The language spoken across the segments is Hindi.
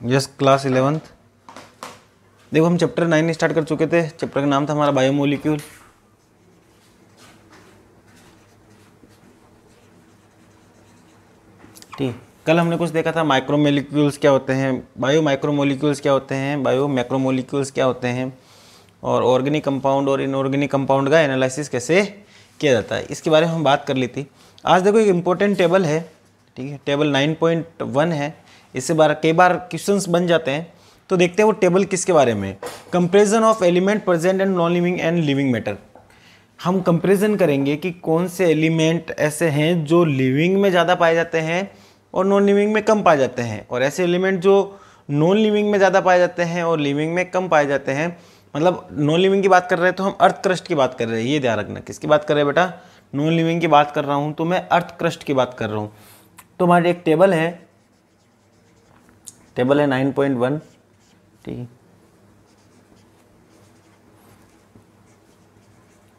Yes class 11th। देखो हम चैप्टर 9 स्टार्ट कर चुके थे। चैप्टर का नाम था हमारा बायोमोलिक्यूल। ठीक, कल हमने कुछ देखा था माइक्रोमोलिक्यूल्स क्या होते हैं, बायो माइक्रोमोलिक्यूल्स क्या होते हैं, बायो मैक्रोमोलिक्यूल्स क्या होते हैं, और ऑर्गेनिक कंपाउंड और इनऑर्गेनिक कंपाउंड का एनालिसिस कैसे किया जाता है, इसके बारे में हम बात कर ली थी। आज देखो एक इम्पोर्टेंट टेबल है, ठीक है, टेबल 9.1 है। इससे कई बार क्वेश्चंस बन जाते हैं, तो देखते हैं वो टेबल किसके बारे में। Comparison of element present and non living and living matter. हम कंपेरिजन करेंगे कि कौन से एलिमेंट ऐसे हैं जो लिविंग में ज़्यादा पाए जाते हैं और नॉन लिविंग में कम पाए जाते हैं, और ऐसे एलिमेंट जो नॉन लिविंग में ज़्यादा पाए जाते हैं और लिविंग में कम पाए जाते हैं। मतलब नॉन लिविंग की बात कर रहे हैं तो हम अर्थ क्रस्ट की बात कर रहे हैं, ये ध्यान रखना। किसकी बात कर रहे हैं बेटा? नॉन लिविंग की बात कर रहा हूँ तो मैं अर्थ क्रस्ट की बात कर रहा हूँ। तो हमारी एक टेबल है 9.1, ठीक है।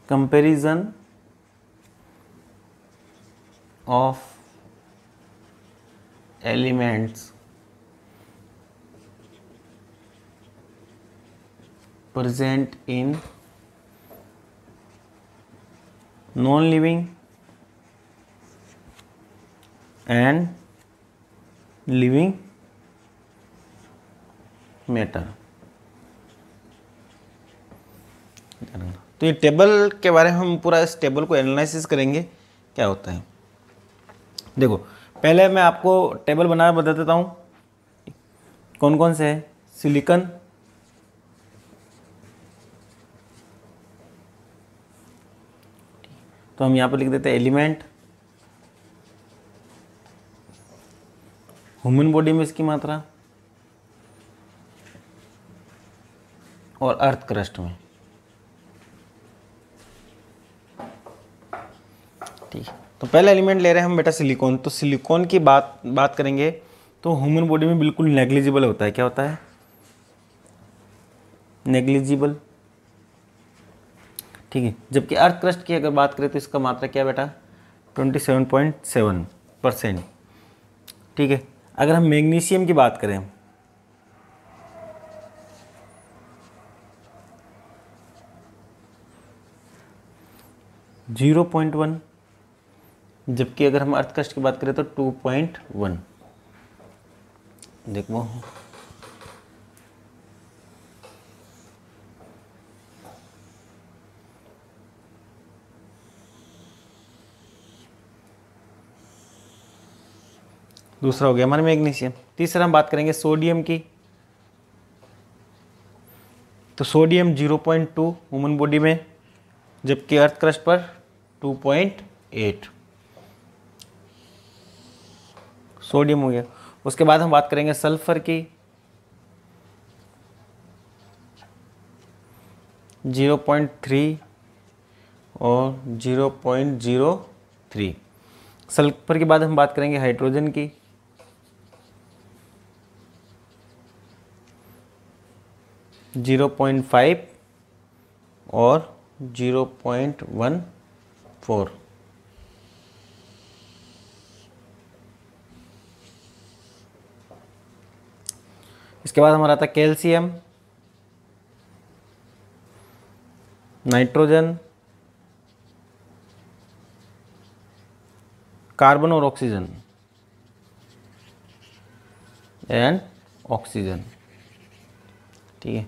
Comparison of elements present in non-living and living matter। तो ये टेबल के बारे में हम पूरा इस टेबल को एनालिसिस करेंगे क्या होता है। देखो पहले मैं आपको टेबल बना बता देता हूँ कौन कौन से है। सिलिकॉन, तो हम यहाँ पर लिख देते हैं एलिमेंट। ह्यूमन बॉडी में इसकी मात्रा, और अर्थ क्रस्ट में, ठीक है। तो पहला एलिमेंट ले रहे हैं हम बेटा सिलिकॉन। तो सिलिकॉन की बात करेंगे तो ह्यूमन बॉडी में बिल्कुल नेग्लिजिबल होता है। क्या होता है? नेग्लिजिबल, ठीक है। जबकि अर्थ क्रस्ट की अगर बात करें तो इसका मात्रा क्या बेटा? 27.7%, ठीक है। अगर हम मैग्नीशियम की बात करें, (0.1), जबकि अगर हम अर्थ क्रस्ट की बात करें तो 2.1। देखो दूसरा हो गया हमारा मैग्नीशियम। तीसरा हम बात करेंगे सोडियम की। तो सोडियम 0.2 ह्यूमन बॉडी में, जबकि अर्थ क्रस्ट पर 2.8 सोडियम हो गया। उसके बाद हम बात करेंगे सल्फर की। 0.3 और 0.03। सल्फर के बाद हम बात करेंगे हाइड्रोजन की। 0.5 और 0.14। इसके बाद हमारा आता है कैल्शियम, नाइट्रोजन, कार्बन और ऑक्सीजन एंड ऑक्सीजन, ठीक है।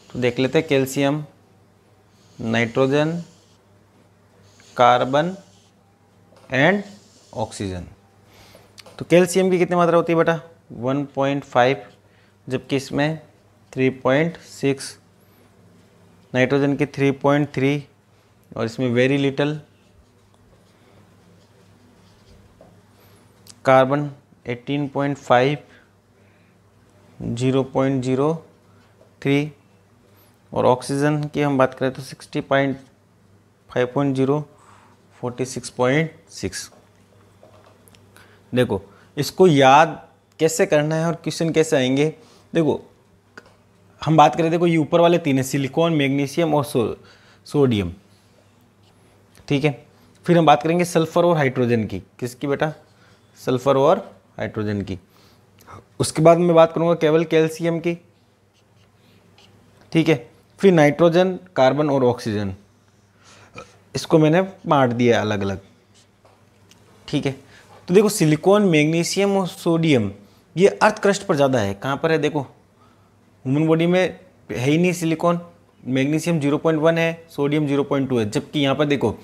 तो देख लेते हैं calcium, nitrogen, carbon and oxygen. तो कैल्शियम की कितनी मात्रा होती है बेटा? 1.5, जबकि इसमें 3.6, नाइट्रोजन की 3.3 और इसमें वेरी लिटल, कार्बन 18.5, 0.03, और ऑक्सीजन की हम बात करें तो 60.5.0, 46.6। देखो इसको याद कैसे करना है और क्वेश्चन कैसे आएंगे। देखो हम बात करें, देखो ये ऊपर वाले तीन है, सिलिकॉन, मैग्नीशियम और सोडियम, ठीक है। फिर हम बात करेंगे सल्फर और हाइड्रोजन की। किसकी बेटा? सल्फर और हाइड्रोजन की। उसके बाद मैं बात करूँगा केवल कैल्शियम की, ठीक है। फिर नाइट्रोजन, कार्बन और ऑक्सीजन, इसको मैंने बांट दिया अलग अलग, ठीक है। तो देखो सिलिकॉन, मैग्नीशियम और सोडियम ये अर्थ क्रस्ट पर ज़्यादा है। कहाँ पर है देखो, ह्यूमन बॉडी में है ही नहीं सिलिकॉन, मैग्नीशियम 0.1 है, सोडियम 0.2 है, जबकि यहाँ पर देखो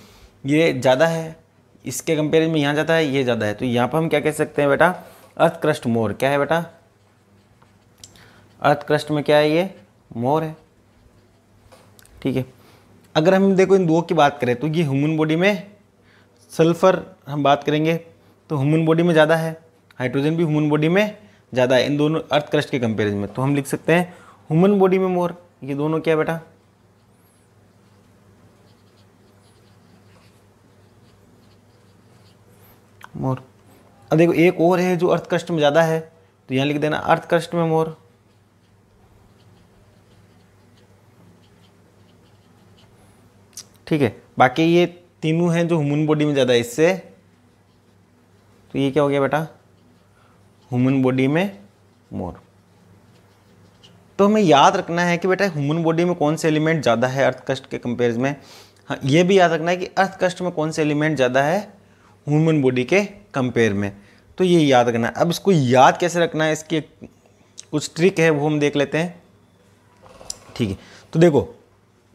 ये ज़्यादा है, इसके कंपेरिजन में यहाँ ज़्यादा है, ये ज़्यादा है। तो यहाँ पर हम क्या कह सकते हैं बेटा, अर्थ क्रस्ट मोर। क्या है बेटा, अर्थ क्रस्ट में क्या है, ये मोर है, ठीक है। अगर हम देखो इन दो की बात करें तो ये ह्यूमन बॉडी में सल्फर हम बात करेंगे तो ह्यूमन बॉडी में ज़्यादा है, हाइड्रोजन भी ह्यूमन बॉडी में ज़्यादा है इन दोनों अर्थ क्रस्ट के कंपेरिजन में। तो हम लिख सकते हैं ह्यूमन बॉडी में मोर। ये दोनों क्या है बेटा, मोर। अब देखो एक और है जो अर्थ क्रस्ट में ज़्यादा है, तो यहाँ लिख देना अर्थ क्रस्ट में मोर, ठीक है। बाकी ये तीनों हैं जो ह्यूमन बॉडी में ज़्यादा है इससे, तो ये क्या हो गया बेटा, ह्यूमन बॉडी में मोर। तो हमें याद रखना है कि बेटा ह्यूमन बॉडी में कौन से एलिमेंट ज़्यादा है अर्थ क्रस्ट के कंपेरिजन में। हाँ, ये भी याद रखना है कि अर्थ क्रस्ट में कौन से एलिमेंट ज़्यादा है ह्यूमन बॉडी के कंपेयर में, तो ये याद रखना है। अब इसको याद कैसे रखना है, इसकी कुछ ट्रिक है वो हम देख लेते हैं, ठीक है। तो देखो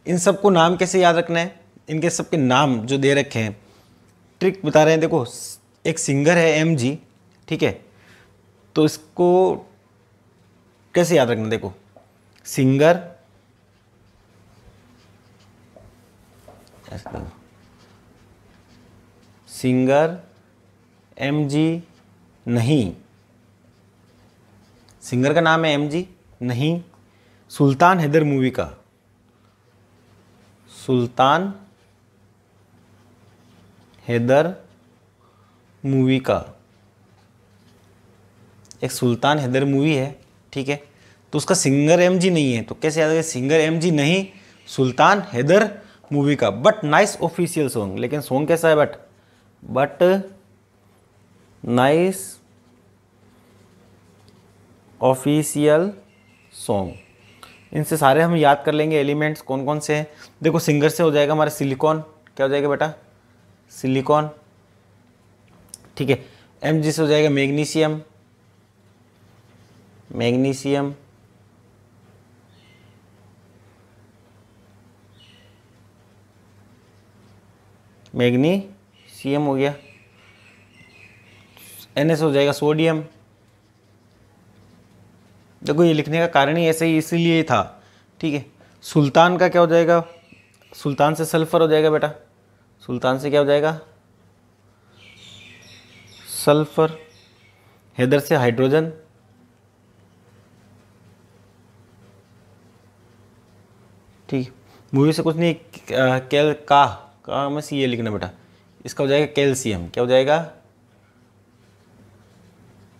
इन सबको नाम कैसे याद रखना है, इनके सबके नाम जो दे रखे हैं, ट्रिक बता रहे हैं। देखो एक सिंगर है MG, ठीक है, तो इसको कैसे याद रखना, देखो सिंगर, सिंगर MG नहीं, सिंगर का नाम है MG नहीं, सुल्तान हैदर मूवी का, सुल्तान हैदर मूवी का, एक सुल्तान हैदर मूवी है, ठीक है। तो उसका सिंगर MG नहीं है, तो कैसे याद रखें, सिंगर MG नहीं, सुल्तान हैदर मूवी का, बट नाइस ऑफिशियल सॉन्ग। लेकिन सॉन्ग कैसा है, बट नाइस ऑफिशियल सॉन्ग। इनसे सारे हम याद कर लेंगे एलिमेंट्स कौन कौन से हैं। देखो सिंगर से हो जाएगा हमारा सिलिकॉन, क्या हो जाएगा बेटा, सिलिकॉन, ठीक है। MG से हो जाएगा मैग्नीशियम, मैग्नीशियम, मैग्नीशियम हो गया। Na हो जाएगा सोडियम। देखो ये लिखने का कारण ही ऐसे ही इसीलिए था, ठीक है। सुल्तान का क्या हो जाएगा, सुल्तान से सल्फर हो जाएगा बेटा, सुल्तान से क्या हो जाएगा, सल्फर। हैदर से हाइड्रोजन, ठीक। मूवी से कुछ नहीं, का में सी ये लिखना बेटा, इसका हो जाएगा कैल्शियम, क्या हो जाएगा,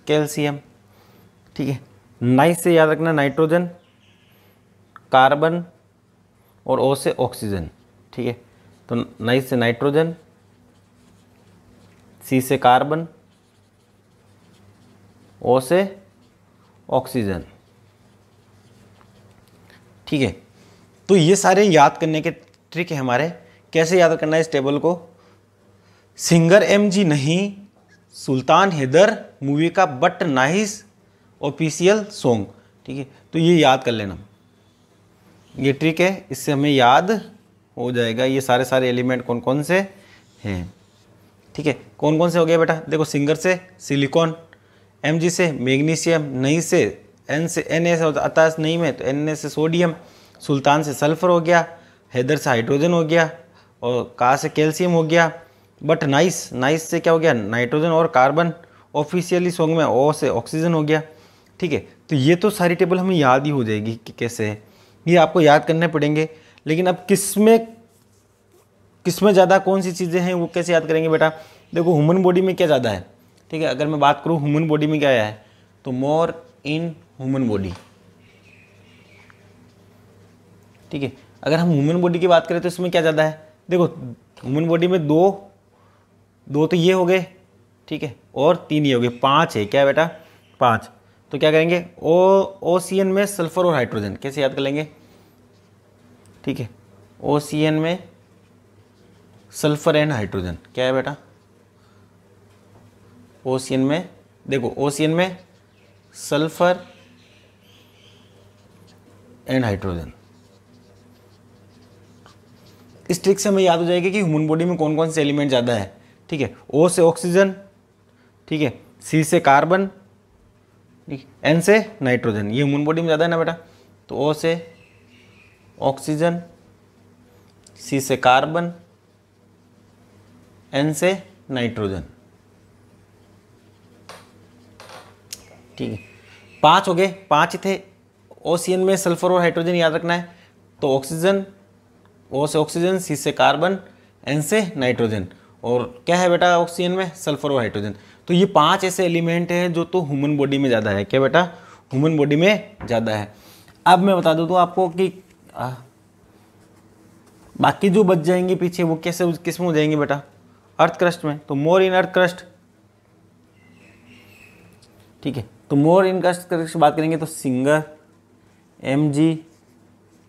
कैल्शियम, ठीक है। नाइस से याद रखना नाइट्रोजन, कार्बन और O से ऑक्सीजन, ठीक है। तो नाइस से नाइट्रोजन, C से कार्बन, O से ऑक्सीजन, ठीक है। तो ये सारे याद करने के ट्रिक है हमारे। कैसे याद करना है इस टेबल को, सिंगर MG नहीं, सुल्तान हैदर मूवी का बट नाइस ऑफिशियल सॉन्ग, ठीक है। तो ये याद कर लेना, ये ट्रिक है, इससे हमें याद हो जाएगा ये सारे एलिमेंट कौन कौन से हैं, ठीक है। कौन कौन से हो गए बेटा, देखो सिंगर से सिलिकॉन, MG से मैग्नीशियम, नहीं से Na से आता है नहीं में, तो Na से सोडियम, सुल्तान से सल्फर हो गया, हैदर से हाइड्रोजन हो गया, और का से कैल्शियम हो गया, बट नाइस से क्या हो गया, नाइट्रोजन और कार्बन, ऑफिशियली सॉन्ग में O से ऑक्सीजन हो गया, ठीक है। तो ये तो सारी टेबल हमें याद ही हो जाएगी कि कैसे है, ये आपको याद करने पड़ेंगे। लेकिन अब किसमें ज़्यादा कौन सी चीज़ें हैं वो कैसे याद करेंगे बेटा, देखो ह्यूमन बॉडी में क्या ज़्यादा है, ठीक है। अगर मैं बात करूँ ह्यूमन बॉडी में क्या आया है, तो मोर इन ह्यूमन बॉडी, ठीक है। अगर हम ह्यूमन बॉडी की बात करें तो इसमें क्या ज़्यादा है, देखो ह्यूमन बॉडी में दो तो ये हो गए, ठीक है, और 3 ये हो गए, 5 है, क्या है बेटा, 5। तो क्या करेंगे, OCN में सल्फर और हाइड्रोजन कैसे याद कर लेंगे, ठीक है। OCN में सल्फर एंड हाइड्रोजन क्या है बेटा, OCN में देखो, OCN में सल्फर एंड हाइड्रोजन। इस ट्रिक से हमें याद हो जाएगा कि ह्यूमन बॉडी में कौन कौन से एलिमेंट ज़्यादा है, ठीक है। O से ऑक्सीजन, ठीक है, C से कार्बन, ठीक, N से नाइट्रोजन, ये ह्यूमन बॉडी में ज़्यादा है ना बेटा। तो O से ऑक्सीजन, C से कार्बन, N से नाइट्रोजन, ठीक है। 5 हो गए, 5 थे। OCN में सल्फर और हाइड्रोजन याद रखना है, तो ऑक्सीजन, O से ऑक्सीजन, C से कार्बन, N से नाइट्रोजन, और क्या है बेटा ऑक्सीजन में सल्फर और हाइड्रोजन। तो ये 5 ऐसे एलिमेंट हैं जो तो ह्यूमन बॉडी में ज़्यादा है, क्या बेटा, ह्यूमन बॉडी में ज़्यादा है। अब मैं बता दूँ तो आपको कि बाकी जो बच जाएंगे पीछे वो कैसे किस में हो जाएंगे बेटा, अर्थ क्रस्ट में। तो मोर इन अर्थ क्रस्ट, ठीक है। तो मोर इन क्रस्ट की बात करेंगे तो सिंगर, Mg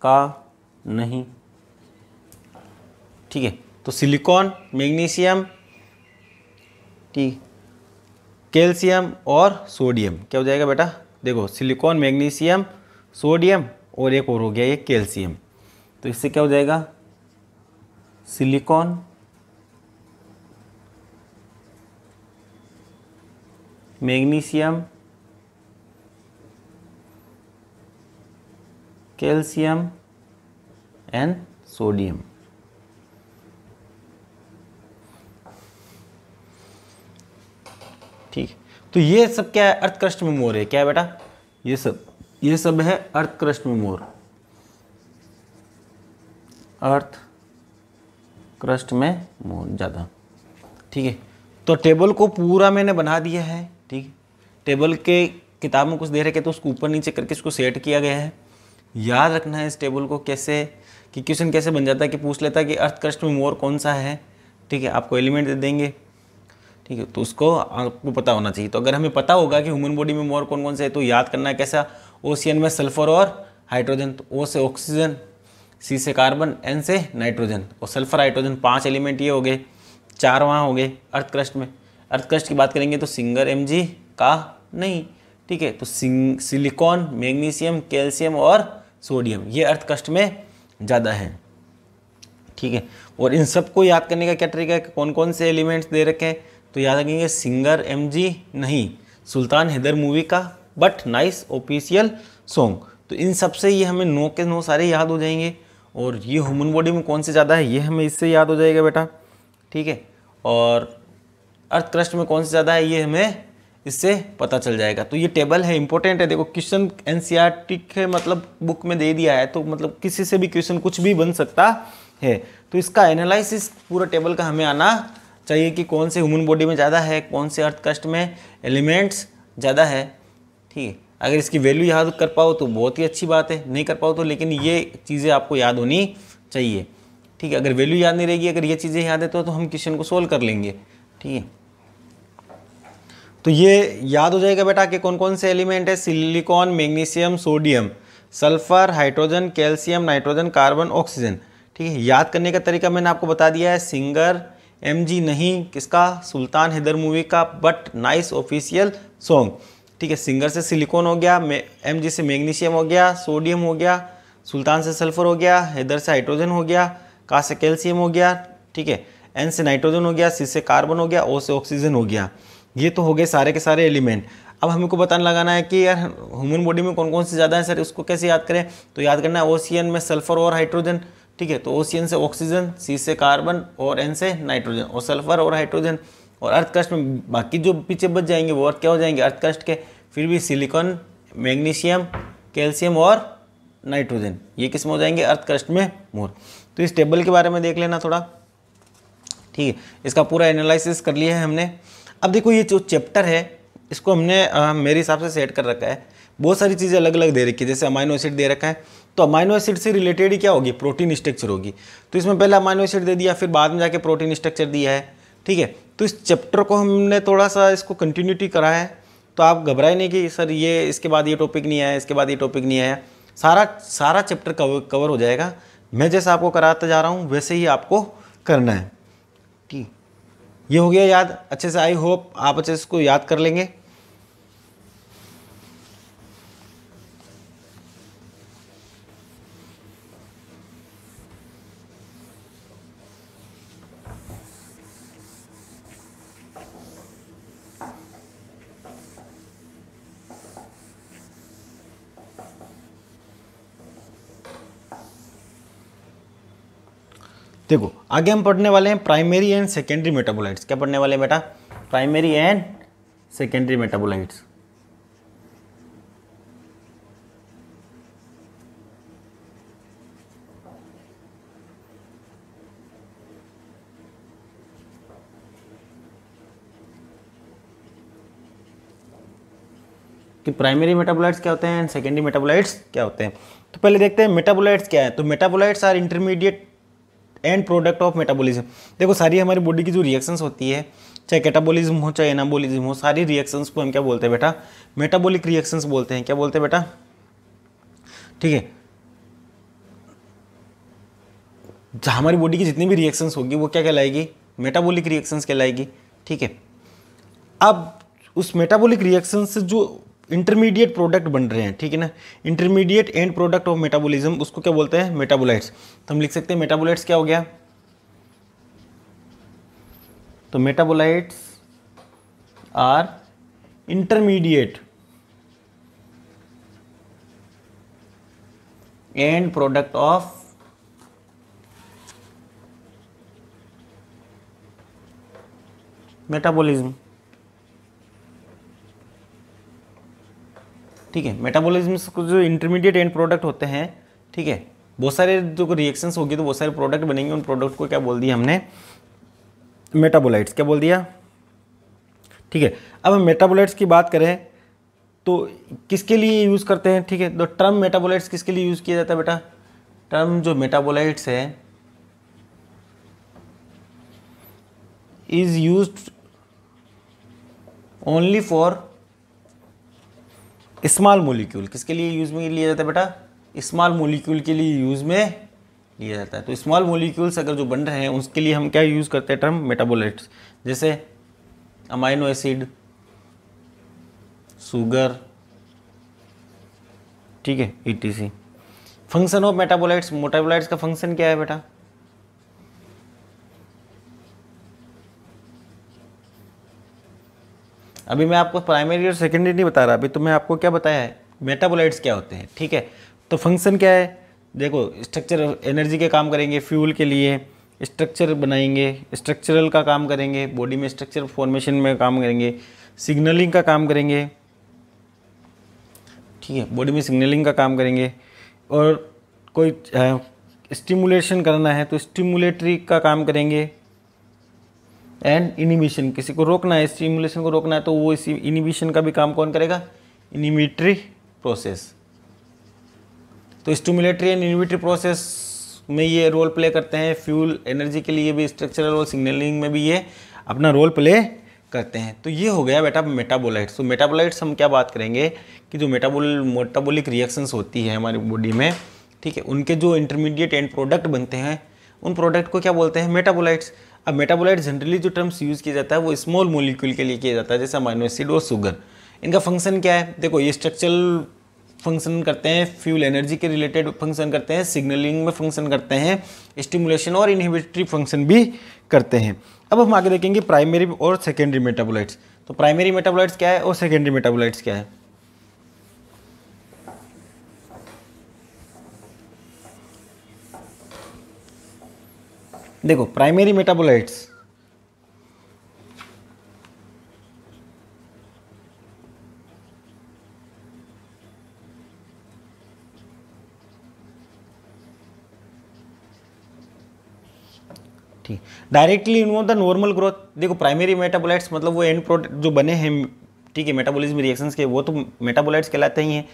का नहीं, ठीक है। तो सिलिकॉन, मैग्नीशियम, ठीक, कैल्शियम और सोडियम क्या हो जाएगा बेटा, देखो सिलिकॉन, मैग्नीशियम, सोडियम और एक और हो गया ये कैल्शियम। तो इससे क्या हो जाएगा, silicon, magnesium, calcium and sodium. ठीक, तो ये सब क्या है, अर्थ क्रस्ट में मोर है, क्या है बेटा, ये सब है अर्थ क्रस्ट में मोर, अर्थ क्रस्ट में मोर ज़्यादा, ठीक है। तो टेबल को पूरा मैंने बना दिया है, ठीक। टेबल के किताब में कुछ दे रखे तो उसको ऊपर नीचे करके इसको सेट किया गया है। याद रखना है इस टेबल को कैसे, कि क्वेश्चन कैसे बन जाता है कि पूछ लेता है कि अर्थ क्रस्ट में मोर कौन सा है, ठीक है। आपको एलिमेंट दे देंगे, ठीक है, तो उसको आपको पता होना चाहिए। तो अगर हमें पता होगा कि ह्यूमन बॉडी में मोर कौन कौन से है तो याद करना है कैसा, OCN में सल्फर और हाइड्रोजन, तो O से ऑक्सीजन, C से कार्बन, N से नाइट्रोजन और सल्फर हाइड्रोजन, 5 एलिमेंट ये हो गए, 4 वहाँ हो गए अर्थ क्रस्ट में। अर्थ क्रस्ट की बात करेंगे तो सिंगर, Mg का नहीं, ठीक है। तो सिलिकॉन, मैग्नीशियम, कैल्शियम और सोडियम ये अर्थ क्रस्ट में ज़्यादा है, ठीक है। और इन सबको याद करने का क्या तरीका है, कौन कौन से एलिमेंट्स दे रखे हैं, तो याद रखेंगे सिंगर, Mg नहीं, सुल्तान हैदर मूवी का बट नाइस ऑफिशियल सॉन्ग। तो इन सब से ये हमें 9 के 9 सारे याद हो जाएंगे। और ये ह्यूमन बॉडी में कौन से ज़्यादा है ये हमें इससे याद हो जाएगा बेटा, ठीक है। और अर्थ क्रस्ट में कौन से ज़्यादा है ये हमें इससे पता चल जाएगा। तो ये टेबल है, इंपॉर्टेंट है। देखो क्वेश्चन NCERT के मतलब बुक में दे दिया है, तो मतलब किसी से भी क्वेश्चन कुछ भी बन सकता है। तो इसका एनालिसिस पूरा टेबल का हमें आना चाहिए कि कौन से ह्यूमन बॉडी में ज़्यादा है, कौन से अर्थ क्रस्ट में एलिमेंट्स ज़्यादा है, ठीक है। अगर इसकी वैल्यू याद कर पाओ तो बहुत ही अच्छी बात है, नहीं कर पाओ तो लेकिन ये चीज़ें आपको याद होनी चाहिए, ठीक है। अगर वैल्यू याद नहीं रहेगी, अगर ये चीज़ें याद है तो हम क्वेश्चन को सोल्व कर लेंगे, ठीक है। तो ये याद हो जाएगा बेटा कि कौन कौन से एलिमेंट है, silicon, magnesium, sodium, sulphur, hydrogen, calcium, nitrogen, carbon, oxygen, ठीक है। याद करने का तरीका मैंने आपको बता दिया है, सिंगर, Mg नहीं, किसका, सुल्तान हैदर मूवी का बट नाइस ऑफिशियल सॉन्ग, ठीक है। सिंगर से सिलिकॉन हो गया, Mg से मैग्नीशियम हो गया, सोडियम हो गया, सुल्तान से सल्फर हो गया, हैदर से हाइड्रोजन हो गया, का से कैल्शियम हो गया, ठीक है। N से नाइट्रोजन हो गया, C से कार्बन हो गया, O से ऑक्सीजन हो गया। ये तो हो गए सारे के सारे एलिमेंट। अब हमको पता लगाना है कि यार ह्यूमन बॉडी में कौन कौन से ज़्यादा है सर, उसको कैसे याद करें। तो याद करना है OCN में सल्फर और हाइड्रोजन, ठीक है। तो OCN से ऑक्सीजन, C से कार्बन और N से नाइट्रोजन और सल्फर और हाइड्रोजन। और अर्थ क्रस्ट में बाकी जो पीछे बच जाएंगे वो और क्या हो जाएंगे अर्थ क्रस्ट के, फिर भी सिलिकॉन, मैग्नीशियम, कैल्शियम और नाइट्रोजन, ये किस में हो जाएंगे अर्थ क्रस्ट में मोर। तो इस टेबल के बारे में देख लेना थोड़ा, ठीक है। इसका पूरा एनालिसिस कर लिया है हमने। अब देखो ये जो चैप्टर है इसको हमने मेरे हिसाब से सेट कर रखा है। बहुत सारी चीज़ें अलग अलग दे रखी है, जैसे अमाइनो एसिड दे रखा है, तो अमाइनो एसिड से रिलेटेड ही क्या होगी, प्रोटीन स्ट्रक्चर होगी। तो इसमें पहले अमाइनो एसिड दे दिया, फिर बाद में जाके प्रोटीन स्ट्रक्चर दिया है, ठीक है। तो इस चैप्टर को हमने थोड़ा सा इसको कंटिन्यूटी करा है, तो आप घबराए नहीं कि सर ये इसके बाद ये टॉपिक नहीं आया, इसके बाद ये टॉपिक नहीं आया, सारा चैप्टर कवर हो जाएगा। मैं जैसा आपको कराता जा रहा हूँ वैसे ही आपको करना है। ठीक, ये हो गया याद अच्छे से। आई होप आप अच्छे से इसको याद कर लेंगे। देखो आगे हम पढ़ने वाले हैं प्राइमरी एंड सेकेंडरी मेटाबोलाइट्स। क्या पढ़ने वाले हैं बेटा? Primary and secondary metabolites. कि प्राइमरी मेटाबोलाइट्स क्या होते हैं एंड सेकेंडरी मेटाबोलाइट्स क्या होते हैं। तो पहले देखते हैं मेटाबोलाइट्स क्या है। तो metabolites are intermediate and product of metabolism. देखो सारी हमारी बॉडी की जो रिएक्शंस होती है, चाहे कैटाबॉलिज्म हो चाहे एनाबॉलिज्म हो, सारी रिएक्शंस को हम क्या बोलते हैं बेटा? मेटाबॉलिक रिएक्शंस बोलते हैं। क्या बोलते हैं बेटा? ठीक है, जहाँ हमारी बॉडी की जितनी भी रिएक्शंस होगी वो क्या कहलाएगी? मेटाबॉलिक रिएक्शंस कहलाएगी। ठीक है, अब उस मेटाबॉलिक रिएक्शंस से जो इंटरमीडिएट प्रोडक्ट बन रहे हैं, ठीक है ना, intermediate and product of metabolism, उसको क्या बोलते हैं? मेटाबोलाइट्स। तो हम लिख सकते हैं मेटाबोलाइट्स क्या हो गया? तो metabolites are intermediate and product of metabolism. ठीक है, मेटाबॉलिज्म को जो इंटरमीडिएट एंड प्रोडक्ट होते हैं, ठीक है, बहुत सारे जो रिएक्शंस होगी तो बहुत सारे प्रोडक्ट बनेंगे। उन प्रोडक्ट को क्या बोल दिया हमने? मेटाबोलाइट्स। क्या बोल दिया? ठीक है, अब हम मेटाबोलाइट्स की बात करें तो किसके लिए यूज़ करते हैं? ठीक है, तो टर्म मेटाबोलाइट्स किसके लिए यूज़ किया जाता है बेटा? टर्म जो मेटाबोलाइट्स है is used only for small molecule. किसके लिए यूज में लिया जाता है बेटा? स्मॉल मॉलिक्यूल के लिए यूज में लिया जाता है। तो स्मॉल मॉलिक्यूल्स अगर जो बन रहे हैं उसके लिए हम क्या यूज करते हैं? Term metabolites. जैसे अमाइनो एसिड, शुगर, ठीक है, etc. Function of metabolites, metabolites का फंक्शन क्या है बेटा? अभी मैं आपको प्राइमरी और सेकेंडरी नहीं बता रहा, अभी तो मैं आपको क्या बताया है? मेटाबोलाइट्स क्या होते हैं। ठीक है, तो फंक्शन क्या है? देखो स्ट्रक्चर एनर्जी के काम करेंगे, फ्यूल के लिए स्ट्रक्चर बनाएंगे, स्ट्रक्चरल का काम करेंगे, बॉडी में स्ट्रक्चर फॉर्मेशन में काम करेंगे, सिग्नलिंग का काम करेंगे, ठीक है, बॉडी में सिग्नलिंग का काम करेंगे, और कोई स्टिमुलेशन करना है तो स्टिमुलेटरी का काम करेंगे, एंड इनिबिशन, किसी को रोकना है, स्टिमुलेशन को रोकना है तो वो इसी इनिबिशन का भी काम कौन करेगा? Inhibitory process. तो स्टिमुलेटरी एंड इनिबिटरी प्रोसेस में ये रोल प्ले करते हैं। फ्यूल एनर्जी के लिए भी, स्ट्रक्चरल और सिग्नलिंग में भी ये अपना रोल प्ले करते हैं। तो ये हो गया बेटा मेटाबोलाइट्स। तो मेटाबोलाइट्स हम क्या बात करेंगे कि जो मेटाबॉलिक रिएक्शंस होती है हमारी बॉडी में, ठीक है, उनके जो इंटरमीडिएट एंड प्रोडक्ट बनते हैं उन प्रोडक्ट को क्या बोलते हैं? मेटाबोलाइट्स। अब मेटाबोलाइट्स जनरली जो टर्म्स यूज़ किया जाता है वो स्मॉल मॉलिक्यूल के लिए किया जाता है, जैसे अमाइनो एसिड और शुगर। इनका फंक्शन क्या है? देखो ये स्ट्रक्चरल फंक्शन करते हैं, फ्यूल एनर्जी के रिलेटेड फंक्शन करते हैं, सिग्नलिंग में फंक्शन करते हैं, स्टिमुलेशन और इनहिबिटरी फंक्शन भी करते हैं। अब हम आगे देखेंगे प्राइमरी और सेकेंडरी मेटाबोलाइट्स। तो प्राइमरी मेटाबोलाइट्स क्या है और सेकेंडरी मेटाबोलाइट्स क्या है? देखो प्राइमरी मेटाबोलाइट्स ठीक, directly involve the normal growth. देखो प्राइमरी मेटाबोलाइट्स मतलब वो एंड प्रोडक्ट जो बने हैं, ठीक है, मेटाबॉलिज्म रिएक्शंस के, वो तो मेटाबोलाइट्स कहलाते ही हैं।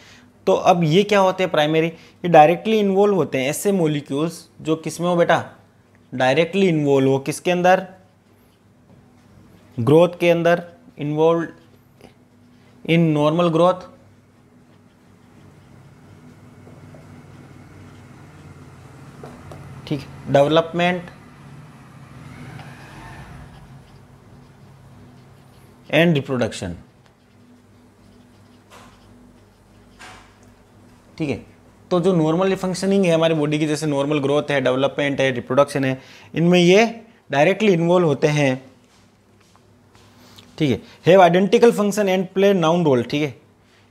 तो अब ये क्या होते हैं प्राइमरी? ये डायरेक्टली इन्वॉल्व होते हैं ऐसे मॉलिक्यूल्स जो किसमें हो बेटा? डायरेक्टली इन्वॉल्व हो किसके अंदर? ग्रोथ के अंदर, इन्वॉल्व इन नॉर्मल ग्रोथ, ठीक है, डेवलपमेंट एंड रिप्रोडक्शन, ठीक है। तो जो नॉर्मल फंक्शनिंग है हमारी बॉडी की, जैसे नॉर्मल ग्रोथ है, डेवलपमेंट है, रिप्रोडक्शन है, इनमें ये डायरेक्टली इन्वॉल्व होते हैं, ठीक है। Have identical function and play known role, ठीक है।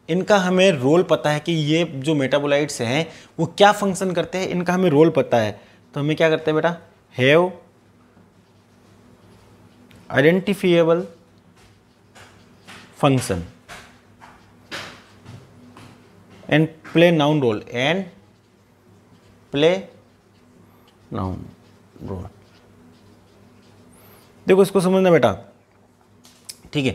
इनका हमें रोल पता है कि ये जो मेटाबोलाइट्स हैं वो क्या फंक्शन करते हैं, इनका हमें रोल पता है। तो हमें क्या करते हैं बेटा, have identifiable function and play known role, and play known role. देखो इसको समझना बेटा, ठीक है।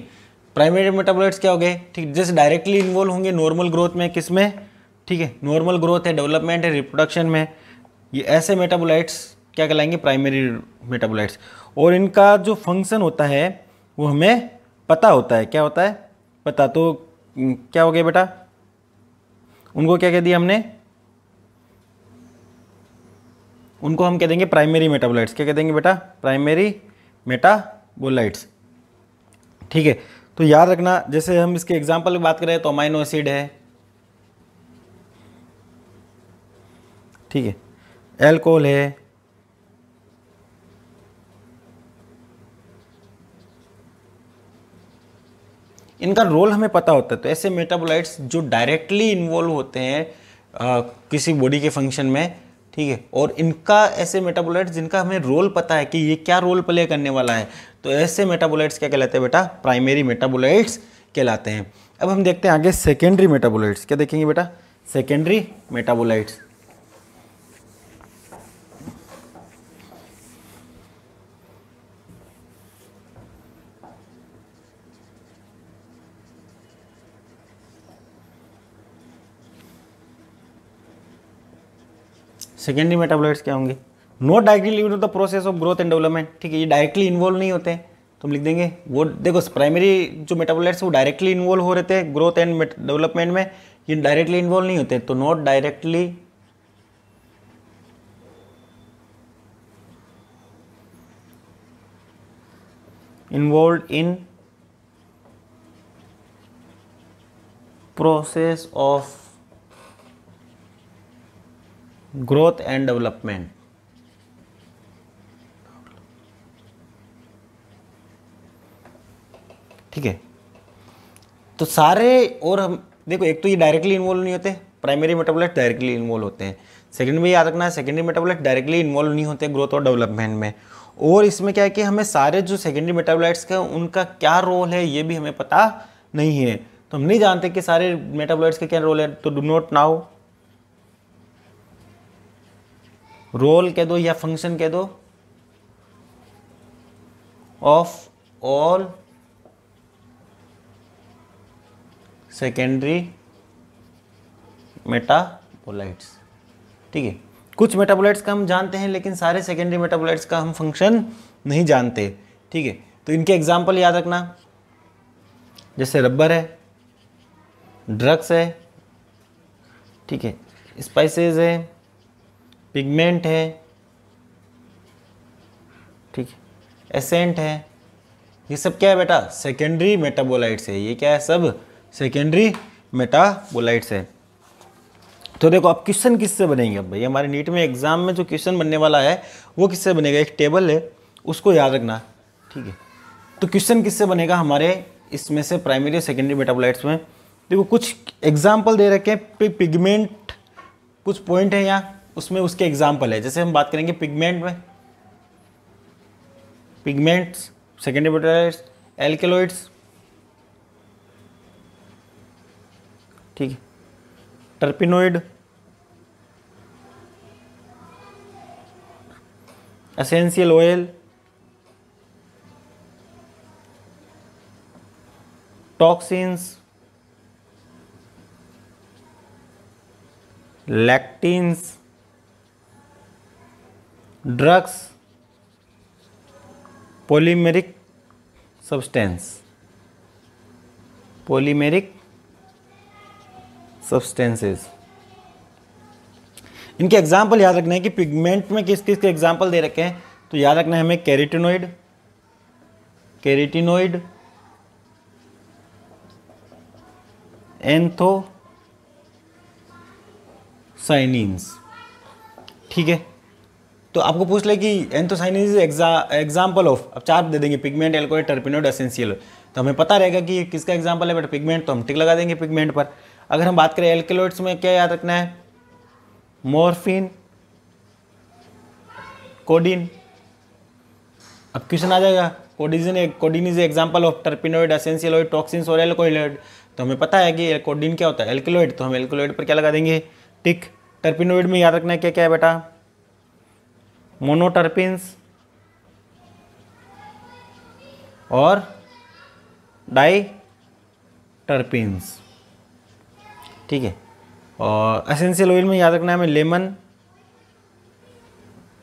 प्राइमरी मेटाबोलाइट्स क्या हो गए, ठीक, जैसे डायरेक्टली इन्वॉल्व होंगे नॉर्मल ग्रोथ में, किसमें, ठीक है, नॉर्मल ग्रोथ है, डेवलपमेंट है, रिप्रोडक्शन में, ये ऐसे मेटाबोलाइट्स क्या कहलाएंगे, प्राइमरी मेटाबोलाइट्स। और इनका जो फंक्शन होता है वो हमें पता होता है, क्या होता है, पता। तो क्या हो गया बेटा, उनको क्या कह दिया हमने, उनको हम कह देंगे प्राइमरी मेटाबोलाइट्स। क्या कह देंगे बेटा, प्राइमरी मेटाबोलाइट्स, ठीक है। तो याद रखना, जैसे हम इसके एग्जांपल की बात करें तो अमाइनो एसिड है, ठीक है, एल्कोहल है, इनका रोल हमें पता होता है। तो ऐसे मेटाबोलाइट्स जो डायरेक्टली इन्वॉल्व होते हैं किसी बॉडी के फंक्शन में, ठीक है, और इनका ऐसे मेटाबोलाइट्स जिनका हमें रोल पता है कि ये क्या रोल प्ले करने वाला है, तो ऐसे मेटाबोलाइट्स क्या कहलाते हैं बेटा, प्राइमरी मेटाबोलाइट्स कहलाते हैं। अब हम देखते हैं आगे सेकेंडरी मेटाबोलाइट्स, क्या देखेंगे बेटा, सेकेंडरी मेटाबोलाइट्स। सेकेंडरी मेटाबोलाइट्स क्या होंगे, not directly linked to the process of growth and development, ठीक है, ये डायरेक्टली इन्वॉल्व नहीं होते हैं। तो हम लिख देंगे वो, देखो प्राइमरी जो मेटाबोलाइट्स वो डायरेक्टली इन्वॉल्व हो रहते हैं ग्रोथ एंड डेवलपमेंट में, ये डायरेक्टली इन्वॉल्व नहीं होते। तो not directly involve in process of growth and development, ठीक है। तो सारे, और हम देखो एक तो ये डायरेक्टली इन्वॉल्व नहीं होते, प्राइमरी मेटाबोलाइट डायरेक्टली इन्वॉल्व होते हैं। सेकेंड में याद रखना है, सेकेंडरी मेटाबोलाइट डायरेक्टली इन्वॉल्व नहीं होते ग्रोथ और डेवलपमेंट में। और इसमें क्या है कि हमें सारे जो सेकेंडरी मेटाबोलाइट्स का उनका क्या रोल है ये भी हमें पता नहीं है। तो हम नहीं जानते कि सारे मेटाबोलाइट्स का क्या रोल है। तो डू नॉट नाउ रोल कह दो या फंक्शन कह दो ऑफ ऑल सेकेंडरी मेटाबोलाइट्स, ठीक है। कुछ मेटाबोलाइट्स का हम जानते हैं लेकिन सारे सेकेंडरी मेटाबोलाइट्स का हम फंक्शन नहीं जानते, ठीक है। तो इनके एग्जाम्पल याद रखना, जैसे रबर है, ड्रग्स है, ठीक है, स्पाइसेस है, पिगमेंट है, ठीक है, एसेंट है, ये सब क्या है बेटा, सेकेंडरी मेटाबोलाइट्स है। ये क्या है, सब सेकेंडरी मेटाबोलाइट्स है। तो देखो अब क्वेश्चन किससे बनेंगे, अब भाई हमारे नीट में एग्जाम में जो क्वेश्चन बनने वाला है वो किससे बनेगा, एक टेबल है उसको याद रखना, ठीक है। तो क्वेश्चन किससे बनेगा हमारे इसमें से, प्राइमरी और सेकेंडरी मेटाबोलाइट्स में। देखो कुछ एग्जाम्पल दे रखे हैं, पिगमेंट कुछ पॉइंट है यहाँ, उसमें उसके एग्जाम्पल है। जैसे हम बात करेंगे पिगमेंट में, पिगमेंट्स सेकेंडरी मेटाबोलाइट्स, एल्केलॉइड्स, ठीक है, terpenoid, essential oil, toxins, lectins, drugs, polymeric substance, polymeric substances. इनके एग्जाम्पल याद रखना है कि पिगमेंट में किस किस के एग्जाम्पल दे रखे हैं, तो याद रखना है हमें कैरोटीनॉइड, एंथोसाइनिन्स। ठीक है, तो आपको पूछ ले कि एंथोसाइनिन्स एग्जाम्पल ऑफ, अब 4 दे देंगे, पिगमेंट, एल्कोहॉइड, टर्पेनॉइड, एसेंशियल, तो हमें पता रहेगा कि किसका एग्जाम्पल है बेटा पिगमेंट, तो हम टिक लगा देंगे पिगमेंट पर। अगर हम बात करें एल्केलॉइड्स में क्या याद रखना है, मॉर्फिन, कोडीन। अब क्वेश्चन आ जाएगा codeine is example of टर्पेनॉइड, essential oil, toxins और एल्कोहॉइड, तो हमें पता है कि कोडीन क्या होता है, एल्केलॉइड, तो हम एल्केलॉइड पर क्या लगा देंगे, टिक। टर्पेनॉइड में याद रखना है क्या क्या है बेटा, मोनोटर्पिन्स और डाइटर्पिन्स। ठीक है, और एसेंशियल ऑयल में याद रखना है हमें लेमन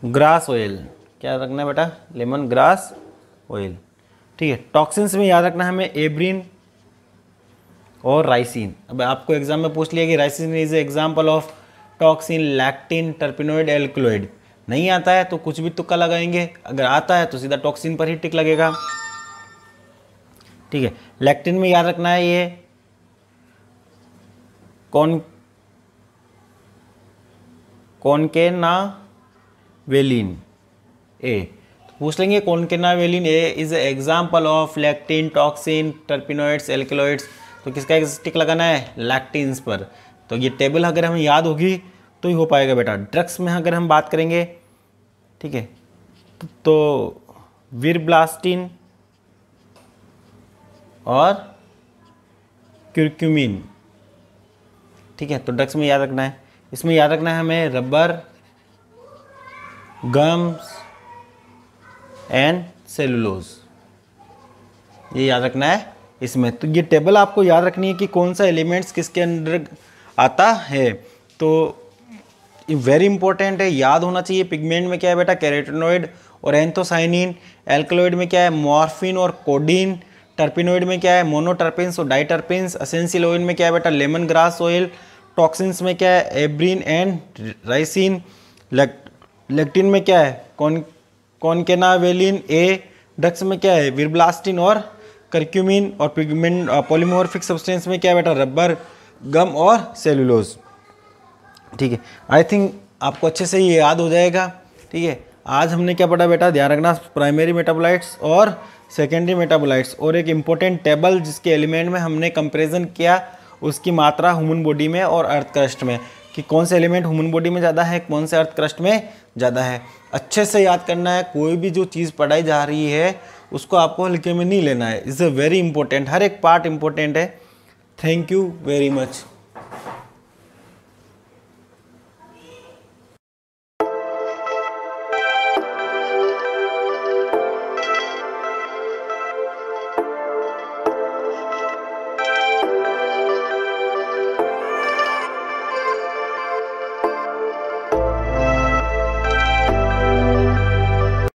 ग्रास ऑयल, क्या रखना है बेटा, लेमन ग्रास ऑयल। ठीक है, टॉक्सिन्स में याद रखना है हमें एब्रिन और राइसिन। अब आपको एग्जाम में पूछ लिया कि ricin is example of toxin, lectin, टर्पेनॉइड, alkaloid. नहीं आता है तो कुछ भी तुक्का लगाएंगे, अगर आता है तो सीधा टॉक्सिन पर ही टिक लगेगा। ठीक है, लैक्टिन में याद रखना है ये कॉनकेनावेलिन ए, तो पूछ लेंगे concanavalin A is example of lectin, toxin, terpenoids, alkaloids, तो किसका टिक लगाना है, लैक्टिन्स पर। तो ये टेबल अगर हमें याद होगी तो ही हो पाएगा बेटा। ड्रग्स में अगर हम बात करेंगे, ठीक है, तो विरब्लास्टिन और क्यूरक्यूमिन। ठीक है, तो ड्रग्स में याद रखना है, इसमें याद रखना है हमें रबर, गम्स एंड सेलुलोज, ये याद रखना है इसमें। तो ये टेबल आपको याद रखनी है कि कौन सा एलिमेंट्स किसके अंदर आता है, तो वेरी इंपॉर्टेंट है, याद होना चाहिए। पिगमेंट में क्या है बेटा, कैरोटीनॉइड और एंथोसाइनिन। एल्कलॉइड में क्या है, मॉर्फिन और कोडीन। टर्पेनॉइड में क्या है, मोनोटर्पिन्स और डाइटर्पिन्स। एसेंशियल ऑयल में क्या है बेटा, लेमन ग्रास ऑयल। टॉक्सिन्स में क्या है, एब्रिन एंड राइसिन। लेक्टिन में क्या है, कॉनकेनावेलिन ए। ड्रग्स में क्या है, विरब्लास्टिन और करक्यूमिन। और पिगमेंट पॉलीमॉर्फिक सब्सटेंस में क्या है बेटा, रबर, गम और सेलुलोज। ठीक है, आई थिंक आपको अच्छे से ये याद हो जाएगा। ठीक है, आज हमने क्या पढ़ा बेटा, ध्यान रखना, प्राइमरी मेटाबोलाइट्स और सेकेंडरी मेटाबोलाइट्स, और एक इम्पोर्टेंट टेबल जिसके एलिमेंट में हमने कंपैरिजन किया उसकी मात्रा ह्यूमन बॉडी में और अर्थ क्रस्ट में, कि कौन से एलिमेंट ह्यूमन बॉडी में ज़्यादा है, कौन से अर्थ क्रस्ट में ज़्यादा है। अच्छे से याद करना है, कोई भी जो चीज़ पढ़ाई जा रही है उसको आपको हल्के में नहीं लेना है। इज़ अ वेरी इंपॉर्टेंट, हर एक पार्ट इंपॉर्टेंट है। Thank you very much.